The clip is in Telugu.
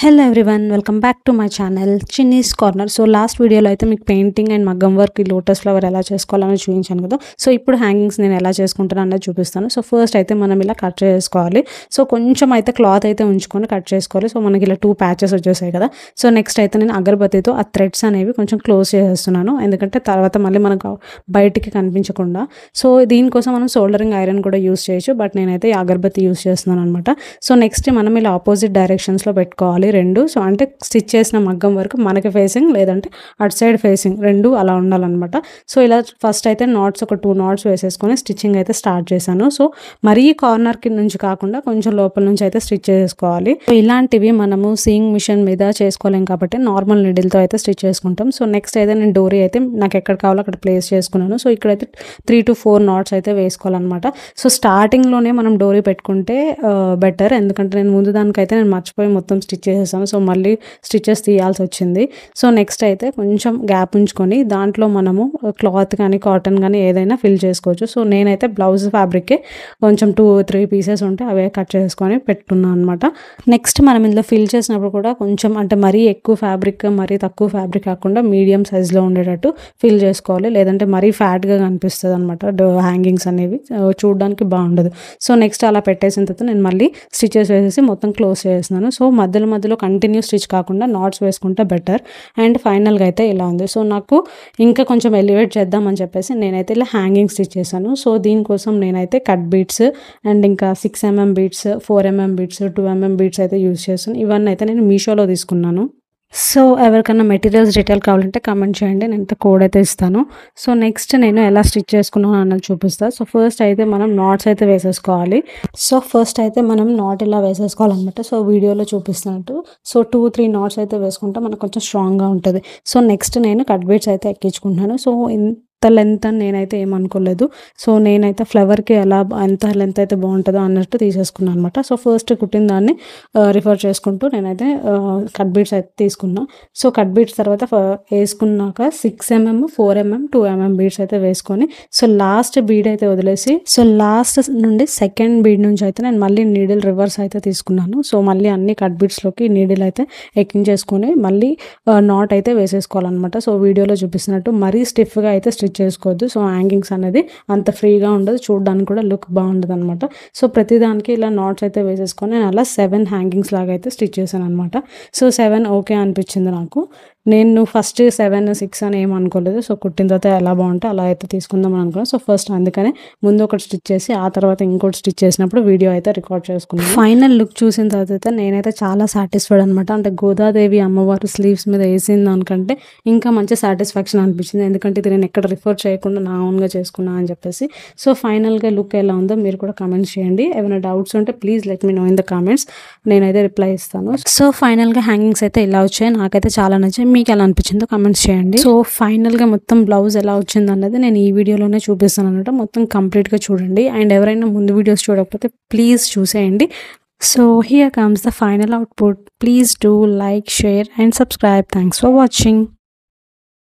Hello everyone, welcome back to my channel Chinni's corner. So last వీడియోలో అయితే మీకు పెయింటింగ్ అండ్ మగ్గం వర్క్ ఈ లోటస్ ఫ్లవర్ ఎలా చేసుకోవాలని చూపించాను కదా. సో ఇప్పుడు హ్యాంగింగ్స్ నేను ఎలా చేసుకుంటాను అన్నది చూపిస్తాను. సో ఫస్ట్ అయితే మనం ఇలా కట్ చేసుకోవాలి. సో కొంచెం అయితే క్లాత్ అయితే ఉంచుకొని కట్ చేసుకోవాలి. సో మనకి ఇలా 2 ప్యాచెస్ వచ్చేసాయి కదా. సో నెక్స్ట్ అయితే నేను అగరబత్తితో ఆ థ్రెడ్స్ అనేవి కొంచెం క్లోజ్ చేసేస్తున్నాను, ఎందుకంటే తర్వాత మళ్ళీ మనకు బయటికి కనిపించకుండా. సో దీనికోసం మనం సోల్డరింగ్ ఐరన్ కూడా యూస్ చేయొచ్చు, బట్ నేనైతే ఈ అగరబత్తి యూస్ చేస్తున్నాను అనమాట. సో నెక్స్ట్ మనం ఇలా ఆపోజిట్ డైరెక్షన్స్లో పెట్టుకోవాలి రెండు. సో అంటే స్టిచ్ చేసిన మగ్గం వరకు మనకి ఫేసింగ్, లేదంటే అటు సైడ్ ఫేసింగ్, రెండు అలా ఉండాలన్నమాట. సో ఇలా ఫస్ట్ అయితే నాట్స్ ఒక 2 నాట్స్ వేసేసుకొని స్టిచ్చింగ్ అయితే స్టార్ట్ చేశాను. సో మరీ కార్నర్ కి నుంచి కాకుండా కొంచెం లోపల నుంచి అయితే స్టిచ్ చేసుకోవాలి. సో ఇలాంటివి మనము సీయింగ్ మిషన్ మీద చేసుకోలేం కాబట్టి నార్మల్ నీడిల్తో అయితే స్టిచ్ చేసుకుంటాం. సో నెక్స్ట్ అయితే నేను డోరీ అయితే నాకు ఎక్కడ కావాలో అక్కడ ప్లేస్ చేసుకున్నాను. సో ఇక్కడైతే 3 to 4 నాట్స్ అయితే వేసుకోవాలన్నమాట. సో స్టార్టింగ్లోనే మనం డోరీ పెట్టుకుంటే బెటర్, ఎందుకంటే నేను ముందు దానికైతే నేను మర్చిపోయి మొత్తం స్టిచ్ చేసేసాను. సో మళ్ళీ స్టిచెస్ తీయాల్సి వచ్చింది. సో నెక్స్ట్ అయితే కొంచెం గ్యాప్ ఉంచుకొని దాంట్లో మనము క్లాత్ కానీ కాటన్ కానీ ఏదైనా ఫిల్ చేసుకోవచ్చు. సో నేనైతే బ్లౌజ్ ఫ్యాబ్రిక్కే కొంచెం 2-3 పీసెస్ ఉంటే అవే కట్ చేసుకొని పెట్టుకున్నాను అనమాట. నెక్స్ట్ మనం ఇందులో ఫిల్ చేసినప్పుడు కూడా కొంచెం అంటే మరీ ఎక్కువ ఫ్యాబ్రిక్ మరీ తక్కువ ఫ్యాబ్రిక్ కాకుండా మీడియం సైజులో ఉండేటట్టు ఫిల్ చేసుకోవాలి, లేదంటే మరీ ఫ్యాట్గా కనిపిస్తుంది అనమాట హ్యాంగింగ్స్ అనేవి, చూడడానికి బాగుండదు. సో నెక్స్ట్ అలా పెట్టేసిన తర్వాత నేను మళ్ళీ స్టిచెస్ వేసేసి మొత్తం క్లోజ్ చేస్తున్నాను. సో మధ్యలో కంటిన్యూ స్టిచ్ కాకుండా నాట్స్ వేసుకుంటే బెటర్. అండ్ ఫైనల్గా అయితే ఇలా ఉంది. సో నాకు ఇంకా కొంచెం ఎలివేట్ చేద్దామని చెప్పేసి నేనైతే ఇలా హ్యాంగింగ్ స్టిచ్ చేశాను. సో దీనికోసం నేనైతే కట్ బీట్స్ అండ్ ఇంకా 6mm beads, 4mm beads, 2mm beads అయితే యూజ్ చేస్తాను. ఇవన్నీ అయితే నేను మీషోలో తీసుకున్నాను. సో ఎవరికైనా మెటీరియల్స్ డీటెయిల్ కావాలంటే కామెంట్ చేయండి, నేను కోడ్ అయితే ఇస్తాను. సో నెక్స్ట్ నేను ఎలా స్టిచ్ చేసుకున్నాను అన్నది చూపిస్తాను. సో ఫస్ట్ అయితే మనం నాట్స్ అయితే వేసేసుకోవాలి. సో ఫస్ట్ అయితే మనం నాట్ ఇలా వేసేసుకోవాలన్నమాట. సో వీడియోలో చూపిస్తున్నట్టు. సో 2-3 నాట్స్ అయితే వేసుకుంటే మనకు కొంచెం స్ట్రాంగ్గా ఉంటుంది. సో నెక్స్ట్ నేను కట్ బీట్స్ అయితే ఎక్కించుకుంటున్నాను. సో లెంత్ అని నేనైతే ఏమనుకోలేదు. సో నేనైతే ఫ్లవర్కి ఎలా ఎంత లెంత్ అయితే బాగుంటుందో అన్నట్టు తీసేసుకున్నాను అనమాట. సో ఫస్ట్ కుట్టిన దాన్ని రిఫర్ చేసుకుంటూ నేనైతే కట్ బీట్స్ అయితే తీసుకున్నా. సో కట్ బీట్స్ తర్వాత వేసుకున్నాక 6mm, 4mm, 2mm బీడ్స్ అయితే వేసుకొని సో లాస్ట్ బీడ్ అయితే వదిలేసి సో లాస్ట్ నుండి సెకండ్ బీడ్ నుంచి అయితే నేను మళ్ళీ నీడిల్ రివర్స్ అయితే తీసుకున్నాను. సో మళ్ళీ అన్ని కట్ బీడ్స్లోకి నీడిల్ అయితే ఎక్కించేసుకొని మళ్ళీ నాట్ అయితే వేసేసుకోవాలన్నమాట. సో వీడియోలో చూపిస్తున్నట్టు మరీ స్టిఫ్గా అయితే స్టిచ్ చేసుకోవద్దు. సో హ్యాంగింగ్స్ అనేది అంత ఫ్రీగా ఉండదు, చూడడానికి కూడా లుక్ బాగుండదు అనమాట. సో ప్రతిదానికి ఇలా నాట్స్ అయితే వేసేసుకొని నేను అలా 7 హ్యాంగింగ్స్ లాగా అయితే స్టిచ్ చేశాను అనమాట. సో 7 ఓకే అనిపించింది నాకు. నేను ఫస్ట్ 7, 6 అని ఏమనుకోలేదు. సో కుట్టిన తర్వాత ఎలా బాగుంటే అలా అయితే తీసుకుందాం అని అనుకున్నాను. సో ఫస్ట్ అందుకనే ముందు ఒకటి స్టిచ్ చేసి ఆ తర్వాత ఇంకోటి స్టిచ్ చేసినప్పుడు వీడియో అయితే రికార్డ్ చేసుకున్నాను. ఫైనల్ లుక్ చూసిన తర్వాత అయితే నేనైతే చాలా సాటిస్ఫైడ్ అనమాట. అంటే గోదాదేవి అమ్మవారు స్లీవ్స్ మీద వేసిన దానికంటే ఇంకా మంచి సాటిస్ఫాక్షన్ అనిపించింది, ఎందుకంటే ఇది నేను ఎక్కడ రిఫర్ చేయకుండా నా ఓన్గా చేసుకున్నా అని చెప్పేసి. సో ఫైనల్గా లుక్ ఎలా ఉందో మీరు కూడా కామెంట్స్ చేయండి. ఏమైనా డౌట్స్ ఉంటే please let me know in the comments, నేనైతే రిప్లై ఇస్తాను. సో ఫైనల్గా హ్యాంగింగ్స్ అయితే ఇలా వచ్చాయి, నాకైతే చాలా నచ్చాయి. మీకు ఎలా అనిపించిందో కామెంట్స్ చేయండి. సో ఫైనల్గా మొత్తం బ్లౌజ్ ఎలా వచ్చింది అన్నది నేను ఈ వీడియోలోనే చూపిస్తాను అనమాట. మొత్తం కంప్లీట్గా చూడండి. అండ్ ఎవరైనా ముందు వీడియోస్ చూడకపోతే ప్లీజ్ చూసేయండి. So here comes the final output. Please do like, share and subscribe. Thanks for watching.